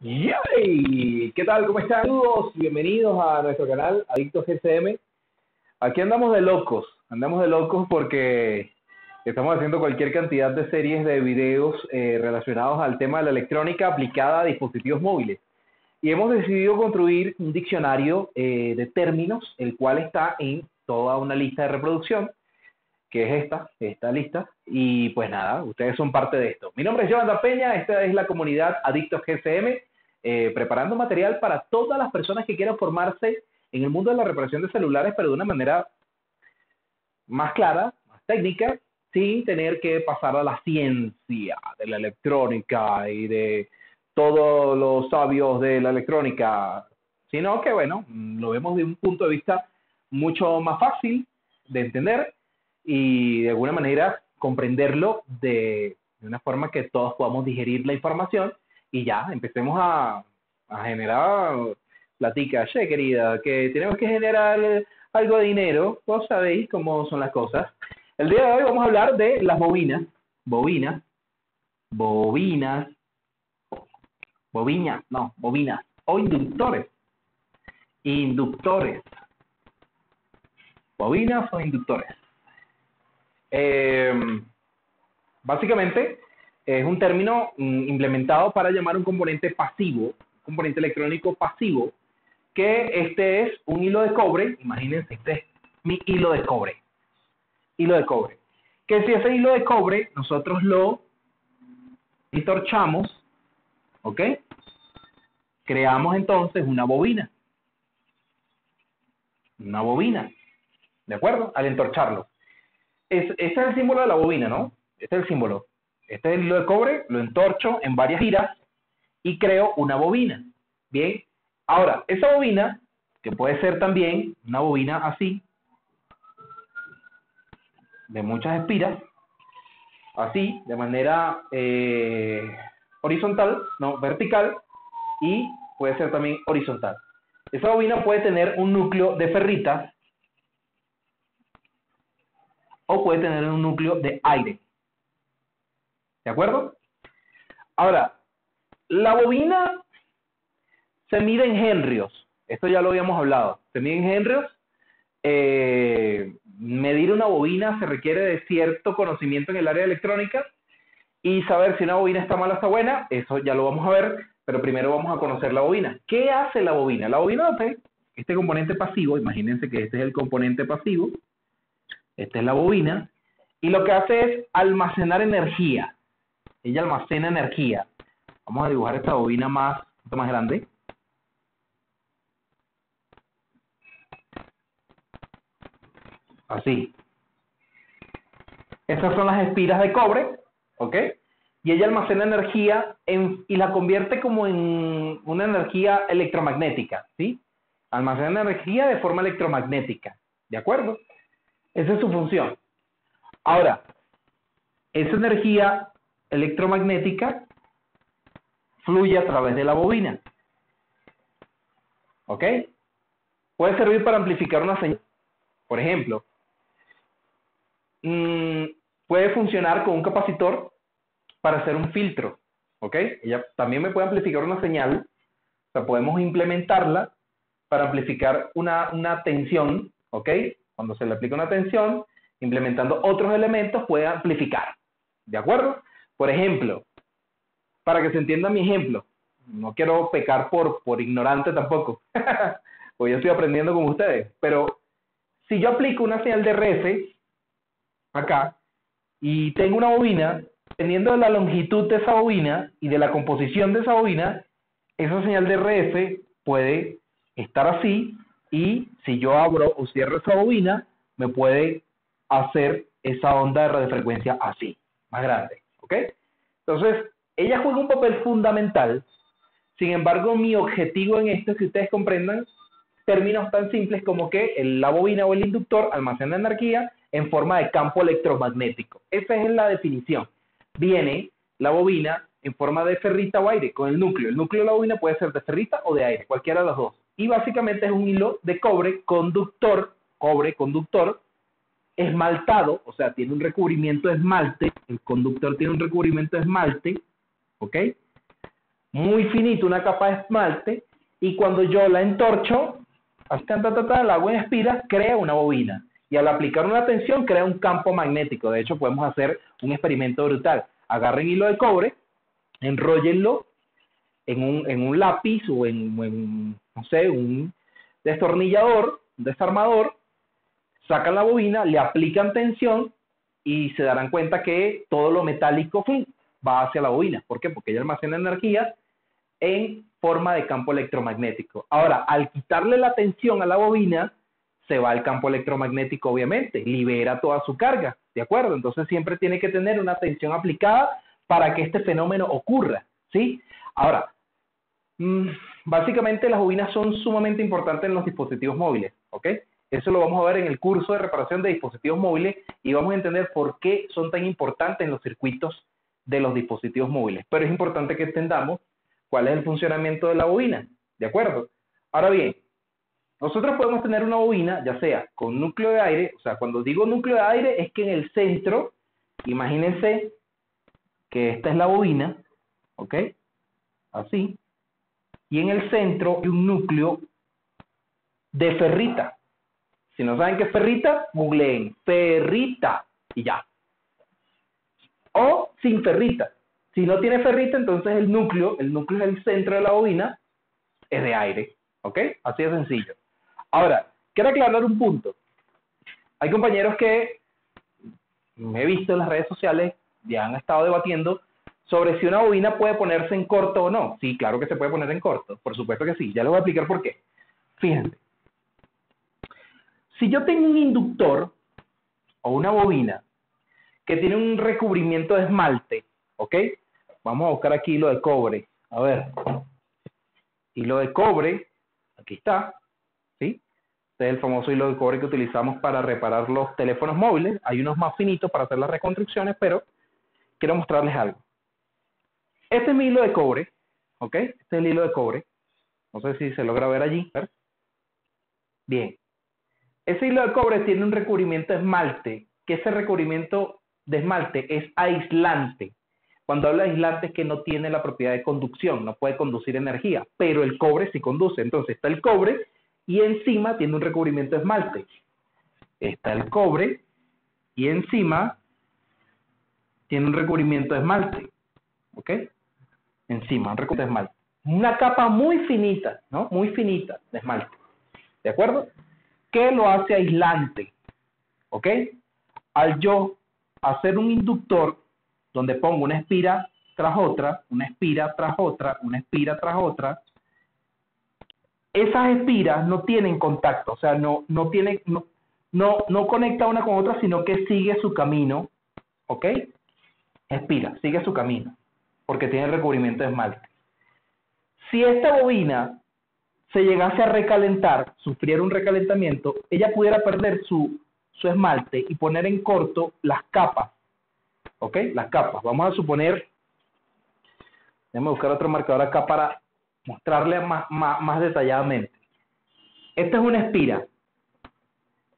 ¡Yay! ¿Qué tal? ¿Cómo están? Saludos, bienvenidos a nuestro canal Adictos GCM. Aquí andamos de locos porque estamos haciendo cualquier cantidad de series de videos relacionados al tema de la electrónica aplicada a dispositivos móviles. Y hemos decidido construir un diccionario de términos, el cual está en toda una lista de reproducción, que es esta lista. Y pues nada, ustedes son parte de esto. Mi nombre es Jonathan Peña, esta es la comunidad Adictos GCM, preparando material para todas las personas que quieran formarse en el mundo de la reparación de celulares, pero de una manera más clara, más técnica, sin tener que pasar a la ciencia de la electrónica y de todos los sabios de la electrónica, sino que, bueno, lo vemos de un punto de vista mucho más fácil de entender y de alguna manera comprenderlo de una forma que todos podamos digerir la información y ya empecemos a generar platica. Che, querida, que tenemos que generar algo de dinero. Vos sabéis cómo son las cosas. El día de hoy vamos a hablar de las bobinas, o inductores, bobinas o inductores. Básicamente es un término implementado para llamar un componente pasivo, un componente electrónico pasivo, que este es un hilo de cobre. Imagínense, este es mi hilo de cobre, que si ese hilo de cobre nosotros lo entorchamos, ¿ok? Creamos entonces una bobina, ¿de acuerdo? Al entorcharlo. Este es el símbolo de la bobina, ¿no? Este es el símbolo. Este es el hilo de cobre, lo entorcho en varias giras y creo una bobina. Bien, ahora, esa bobina, que puede ser también una bobina así, de muchas espiras, así, de manera vertical, y puede ser también horizontal. Esa bobina puede tener un núcleo de ferritas o puede tener un núcleo de aire. ¿De acuerdo? Ahora, la bobina se mide en henrios. Esto ya lo habíamos hablado. Se mide en henrios. Medir una bobina se requiere de cierto conocimiento en el área electrónica y saber si una bobina está mala o está buena, eso ya lo vamos a ver, pero primero vamos a conocer la bobina. ¿Qué hace la bobina? La bobina hace este componente pasivo. Imagínense que este es el componente pasivo, esta es la bobina, y lo que hace es almacenar energía. Ella almacena energía. Vamos a dibujar esta bobina un poquito más grande. Así. Estas son las espiras de cobre, ¿ok? Y ella almacena energía y la convierte como en una energía electromagnética, ¿sí? Almacena energía de forma electromagnética, ¿de acuerdo? Esa es su función. Ahora, esa energía electromagnética fluye a través de la bobina, ¿ok? Puede servir para amplificar una señal. Por ejemplo, puede funcionar con un capacitor para hacer un filtro, ¿ok? Ella también me puede amplificar una señal, o sea, podemos implementarla para amplificar una tensión, ¿ok? Cuando se le aplica una tensión, implementando otros elementos puede amplificar, ¿de acuerdo? Por ejemplo, para que se entienda mi ejemplo, no quiero pecar por ignorante tampoco, porque yo estoy aprendiendo con ustedes, pero si yo aplico una señal de RF acá y tengo una bobina, dependiendo de la longitud de esa bobina y de la composición de esa bobina, esa señal de RF puede estar así, y si yo abro o cierro esa bobina, me puede hacer esa onda de radiofrecuencia así, más grande, ¿ok? Entonces, ella juega un papel fundamental. Sin embargo, mi objetivo en esto es que ustedes comprendan términos tan simples como que la bobina o el inductor almacena energía en forma de campo electromagnético. Esa es la definición. Viene la bobina en forma de ferrita o aire con el núcleo. El núcleo de la bobina puede ser de ferrita o de aire, cualquiera de las dos. Y básicamente es un hilo de cobre conductor, esmaltado, o sea, tiene un recubrimiento de esmalte. El conductor tiene un recubrimiento de esmalte, ¿ok? muy finito, una capa de esmalte, y cuando yo la entorcho, el agua en espiras, crea una bobina. Y al aplicar una tensión, crea un campo magnético. De hecho, podemos hacer un experimento brutal. Agarren hilo de cobre, enróllenlo en un lápiz o no sé, un destornillador, un desarmador, sacan la bobina, le aplican tensión y se darán cuenta que todo lo metálico va hacia la bobina. ¿Por qué? Porque ella almacena energía en forma de campo electromagnético. Ahora, al quitarle la tensión a la bobina, se va el campo electromagnético, obviamente, libera toda su carga, ¿de acuerdo? Entonces siempre tiene que tener una tensión aplicada para que este fenómeno ocurra, ¿sí? Ahora, básicamente las bobinas son sumamente importantes en los dispositivos móviles, ¿ok? Eso lo vamos a ver en el curso de reparación de dispositivos móviles y vamos a entender por qué son tan importantes en los circuitos de los dispositivos móviles. Pero es importante que entendamos cuál es el funcionamiento de la bobina, ¿de acuerdo? Ahora bien, nosotros podemos tener una bobina, ya sea con núcleo de aire, o sea, cuando digo núcleo de aire es que en el centro, imagínense que esta es la bobina, ¿ok? Así. Y en el centro hay un núcleo de ferrita. Si no saben qué es ferrita, googleen ferrita y ya. O sin ferrita. Si no tiene ferrita, entonces el núcleo es el centro de la bobina, es de aire. ¿Ok? Así de sencillo. Ahora, quiero aclarar un punto. Hay compañeros que me he visto en las redes sociales, ya han estado debatiendo sobre si una bobina puede ponerse en corto o no. Sí, claro que se puede poner en corto, por supuesto que sí. Ya les voy a explicar por qué. Fíjense. Si yo tengo un inductor o una bobina que tiene un recubrimiento de esmalte, ¿ok? Vamos a buscar aquí hilo de cobre. A ver, hilo de cobre, aquí está, ¿sí? Este es el famoso hilo de cobre que utilizamos para reparar los teléfonos móviles. Hay unos más finitos para hacer las reconstrucciones, pero quiero mostrarles algo. Este es mi hilo de cobre, ¿ok? Este es el hilo de cobre. No sé si se logra ver allí. ¿Ver? Bien. Ese hilo de cobre tiene un recubrimiento de esmalte, que ese recubrimiento de esmalte es aislante. Cuando hablo de aislante es que no tiene la propiedad de conducción, no puede conducir energía, pero el cobre sí conduce. Entonces está el cobre y encima tiene un recubrimiento de esmalte. Está el cobre y encima tiene un recubrimiento de esmalte. ¿Ok? Encima, un recubrimiento de esmalte. Una capa muy finita, ¿no? Muy finita de esmalte. ¿De acuerdo? ¿Qué lo hace aislante? ¿Ok? Al yo hacer un inductor donde pongo una espira tras otra, una espira tras otra, una espira tras otra, esas espiras no tienen contacto, o sea, no conecta una con otra, sino que sigue su camino, ¿ok? Espira, sigue su camino, porque tiene recubrimiento de esmalte. Si esta bobina se llegase a recalentar, sufriera un recalentamiento, ella pudiera perder su esmalte y poner en corto las capas, ¿ok? Las capas. Vamos a suponer, déjame buscar otro marcador acá para mostrarle más detalladamente. Esta es una espira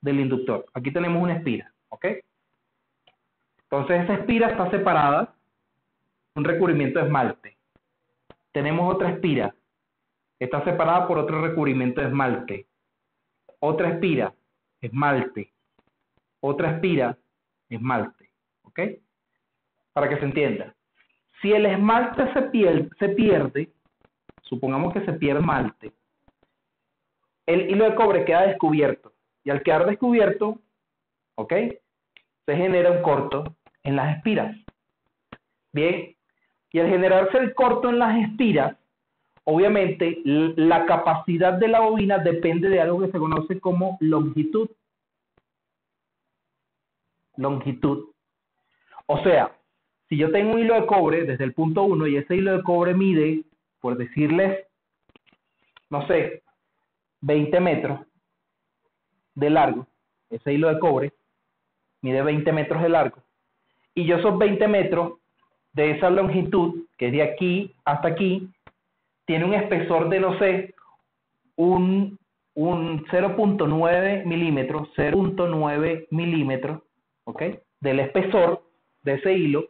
del inductor. Aquí tenemos una espira, ¿ok? Entonces esa espira está separada, un recubrimiento de esmalte. Tenemos otra espira, está separada por otro recubrimiento de esmalte. Otra espira, esmalte. Otra espira, esmalte, ¿ok? Para que se entienda. Si el esmalte se pierde, supongamos que se pierde esmalte, el hilo de cobre queda descubierto. Y al quedar descubierto, ¿ok? Se genera un corto en las espiras. Bien, y al generarse el corto en las espiras, obviamente la capacidad de la bobina depende de algo que se conoce como longitud. Longitud. O sea, si yo tengo un hilo de cobre desde el punto 1 y ese hilo de cobre mide, por decirles, no sé, 20 metros de largo, ese hilo de cobre mide 20 metros de largo, y yo esos 20 metros de esa longitud, que es de aquí hasta aquí, tiene un espesor de, no sé, un 0.9 milímetros, 0.9 milímetros, ¿ok? Del espesor de ese hilo.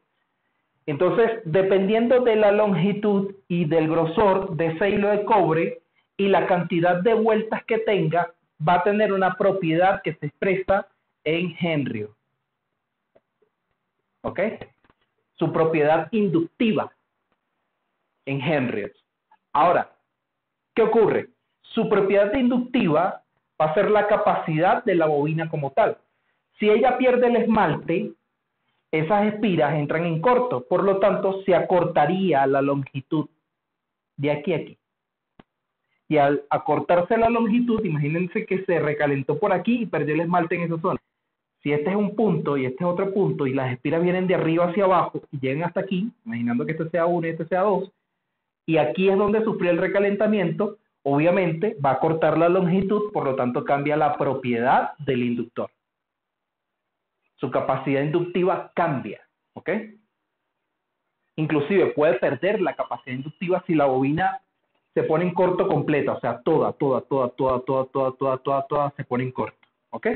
Entonces, dependiendo de la longitud y del grosor de ese hilo de cobre y la cantidad de vueltas que tenga, va a tener una propiedad que se expresa en Henry. ¿Ok? Su propiedad inductiva en Henry. Ahora, ¿qué ocurre? Su propiedad inductiva va a ser la capacidad de la bobina como tal. Si ella pierde el esmalte, esas espiras entran en corto, por lo tanto se acortaría la longitud de aquí a aquí. Y al acortarse la longitud, imagínense que se recalentó por aquí y perdió el esmalte en esa zona. Si este es un punto y este es otro punto y las espiras vienen de arriba hacia abajo y llegan hasta aquí, imaginando que este sea 1 y este sea 2, y aquí es donde sufrió el recalentamiento, obviamente va a cortar la longitud, por lo tanto cambia la propiedad del inductor. Su capacidad inductiva cambia, ¿ok? Inclusive puede perder la capacidad inductiva si la bobina se pone en corto completa, o sea, toda se pone en corto, ¿ok?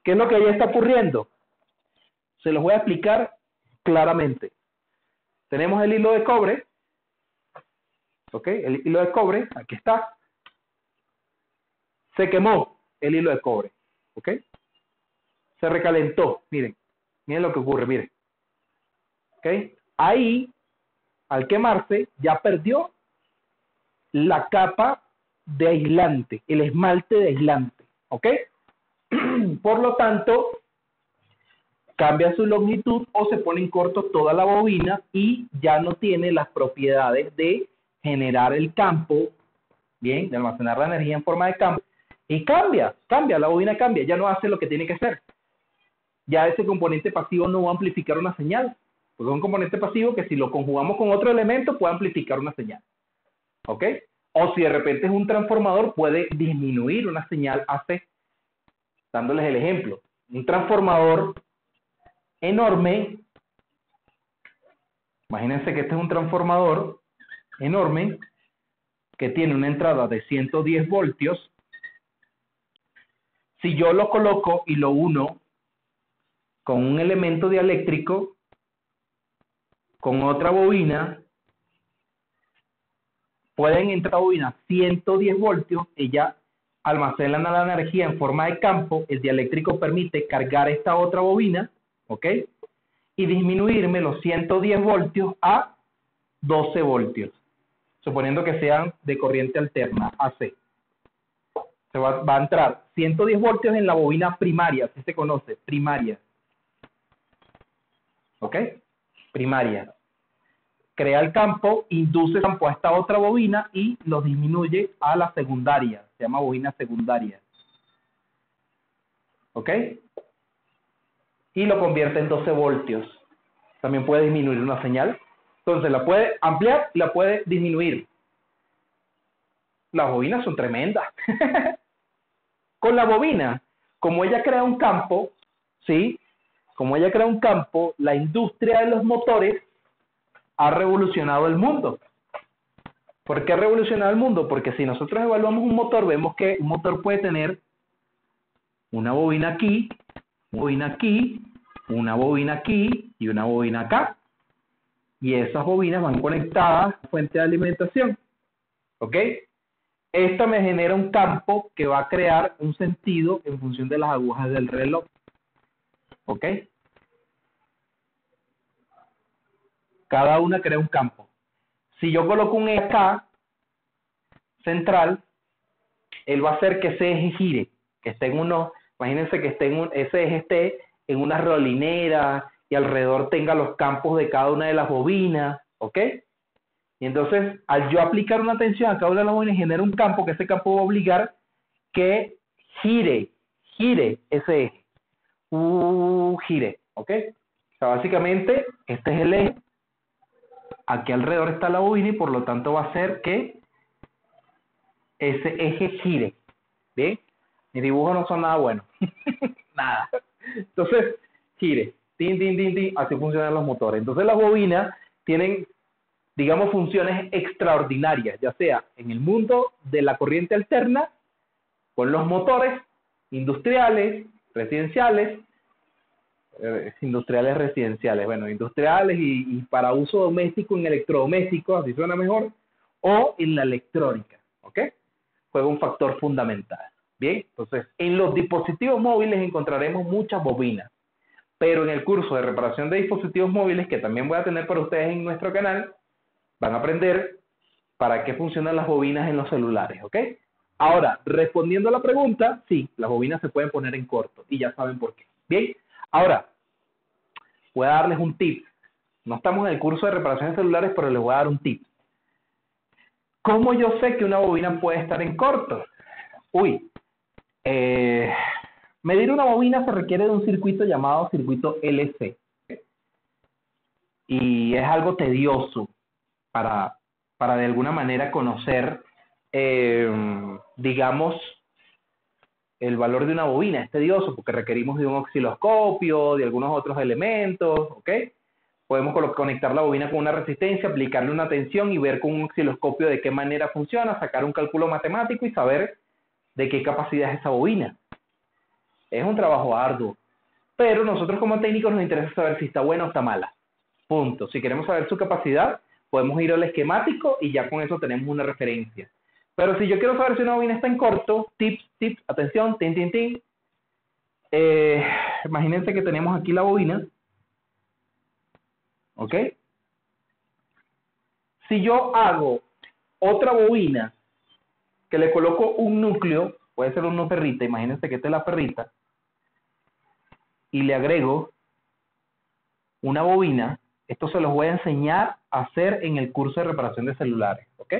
¿Qué es lo que ya está ocurriendo? Se los voy a explicar claramente. Tenemos el hilo de cobre, ¿ok? El hilo de cobre, aquí está. Se quemó el hilo de cobre, ¿ok? Se recalentó, miren lo que ocurre, miren. ¿Ok? Ahí, al quemarse, ya perdió la capa de aislante, el esmalte de aislante, ¿ok? Por lo tanto, cambia su longitud o se pone en corto toda la bobina y ya no tiene las propiedades de generar el campo, bien, de almacenar la energía en forma de campo, y cambia, la bobina cambia, ya no hace lo que tiene que hacer. Ya ese componente pasivo no va a amplificar una señal, porque es un componente pasivo que si lo conjugamos con otro elemento puede amplificar una señal, ¿ok? O si de repente es un transformador, puede disminuir una señal AC. Dándoles el ejemplo, un transformador enorme, imagínense que este es un transformador enorme que tiene una entrada de 110 voltios. Si yo lo coloco y lo uno con un elemento dieléctrico, con otra bobina, pueden entrar bobinas 110 voltios, ella almacena la energía en forma de campo, el dieléctrico permite cargar esta otra bobina, ¿ok? Y disminuirme los 110 voltios a 12 voltios, suponiendo que sean de corriente alterna, AC. Se va a entrar 110 voltios en la bobina primaria, así se conoce, primaria. ¿Ok? Primaria. Crea el campo, induce el campo a esta otra bobina y lo disminuye a la secundaria. Se llama bobina secundaria. ¿Ok? Y lo convierte en 12 voltios. También puede disminuir una señal. Entonces la puede ampliar y la puede disminuir. Las bobinas son tremendas. Con la bobina, como ella crea un campo, ¿sí? Como ella crea un campo, la industria de los motores ha revolucionado el mundo. ¿Por qué ha revolucionado el mundo? Porque si nosotros evaluamos un motor, vemos que un motor puede tener una bobina aquí, una bobina aquí, una bobina aquí y una bobina acá. Y esas bobinas van conectadas a la fuente de alimentación. ¿Ok? Esto me genera un campo que va a crear un sentido en función de las agujas del reloj. ¿Ok? Cada una crea un campo. Si yo coloco un eje acá, central, él va a hacer que ese eje gire, que esté en uno, imagínense que ese eje esté en una rolinera y alrededor tenga los campos de cada una de las bobinas, ¿ok? Y entonces, al yo aplicar una tensión a cada una de las bobinas, genera un campo, que ese campo va a obligar que gire ese eje. Gire, ¿ok? O sea, básicamente, este es el eje. Aquí alrededor está la bobina y por lo tanto va a hacer que ese eje gire. ¿Bien? Mis dibujos no son nada buenos. Nada. Entonces, gire. Tin, tin, tin, tin. Así funcionan los motores. Entonces las bobinas tienen, digamos, funciones extraordinarias, ya sea en el mundo de la corriente alterna, con los motores industriales, residenciales, Industriales residenciales, bueno, industriales y para uso doméstico en electrodomésticos, así suena mejor, o en la electrónica, ¿ok? Juega un factor fundamental. Bien, entonces, en los dispositivos móviles encontraremos muchas bobinas, pero en el curso de reparación de dispositivos móviles, que también voy a tener para ustedes en nuestro canal, van a aprender para qué funcionan las bobinas en los celulares, ¿ok? Ahora, respondiendo a la pregunta, sí, las bobinas se pueden poner en corto y ya saben por qué. Bien, ahora, voy a darles un tip. No estamos en el curso de reparación de celulares, pero les voy a dar un tip. ¿Cómo yo sé que una bobina puede estar en corto? Uy, medir una bobina se requiere de un circuito llamado circuito LC. Y es algo tedioso para de alguna manera conocer, digamos, el valor de una bobina. Es tedioso porque requerimos de un osciloscopio, de algunos otros elementos, ¿ok? Podemos conectar la bobina con una resistencia, aplicarle una tensión y ver con un osciloscopio de qué manera funciona, sacar un cálculo matemático y saber de qué capacidad es esa bobina. Es un trabajo arduo, pero nosotros como técnicos nos interesa saber si está buena o está mala. Punto. Si queremos saber su capacidad, podemos ir al esquemático y ya con eso tenemos una referencia. Pero si yo quiero saber si una bobina está en corto, tips, atención, tin. Imagínense que tenemos aquí la bobina, ¿ok? Si yo hago otra bobina que le coloco un núcleo, puede ser una perrita, imagínense que esta es la perrita, y le agrego una bobina, esto se los voy a enseñar a hacer en el curso de reparación de celulares, ¿ok?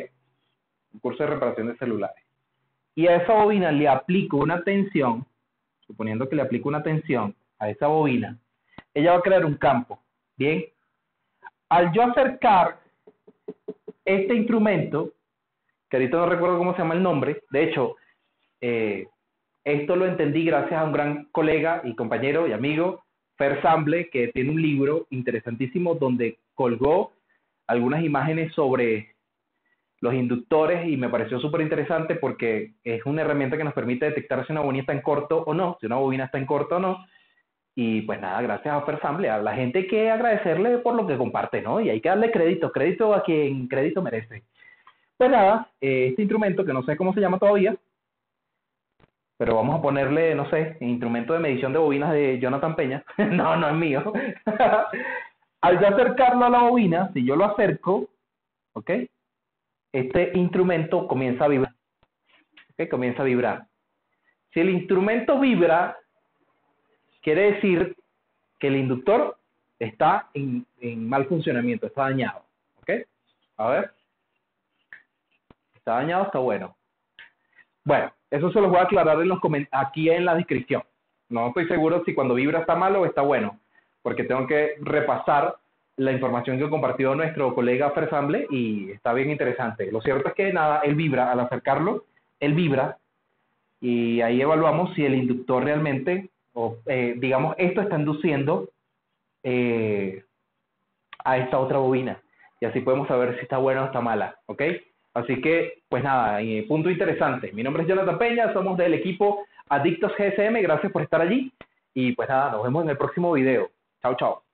El curso de reparación de celulares. Y a esa bobina le aplico una tensión, suponiendo que le aplico una tensión a esa bobina, ella va a crear un campo, ¿bien? Al yo acercar este instrumento, que ahorita no recuerdo cómo se llama el nombre, de hecho, esto lo entendí gracias a un gran colega y compañero y amigo, Fer Samble, que tiene un libro interesantísimo donde colgó algunas imágenes sobre los inductores y me pareció súper interesante porque es una herramienta que nos permite detectar si una bobina está en corto o no, si una bobina está en corto o no. Y pues nada, gracias a Fer Samble, a la gente hay que agradecerle por lo que comparte, ¿no? Y hay que darle crédito a quien crédito merece. Pues nada, este instrumento que no sé cómo se llama todavía, pero vamos a ponerle, no sé, instrumento de medición de bobinas de Jonathan Peña. No, no es mío. Al yo acercarlo a la bobina, si yo lo acerco, ¿ok? Este instrumento comienza a vibrar. ¿Ok? Comienza a vibrar. Si el instrumento vibra, quiere decir que el inductor está en mal funcionamiento, está dañado. ¿Ok? A ver. ¿Está dañado? Está bueno. Bueno, eso se los voy a aclarar en los aquí en la descripción. No estoy seguro si cuando vibra está malo o está bueno, porque tengo que repasar la información que compartió nuestro colega Fer Samble y está bien interesante. Lo cierto es que nada, él vibra, al acercarlo, él vibra y ahí evaluamos si el inductor realmente, o digamos, esto está induciendo a esta otra bobina y así podemos saber si está buena o está mala, ¿ok? Así que, pues nada, punto interesante. Mi nombre es Jonathan Peña, somos del equipo Adictos GSM, gracias por estar allí y pues nada, nos vemos en el próximo video. Chao, chao.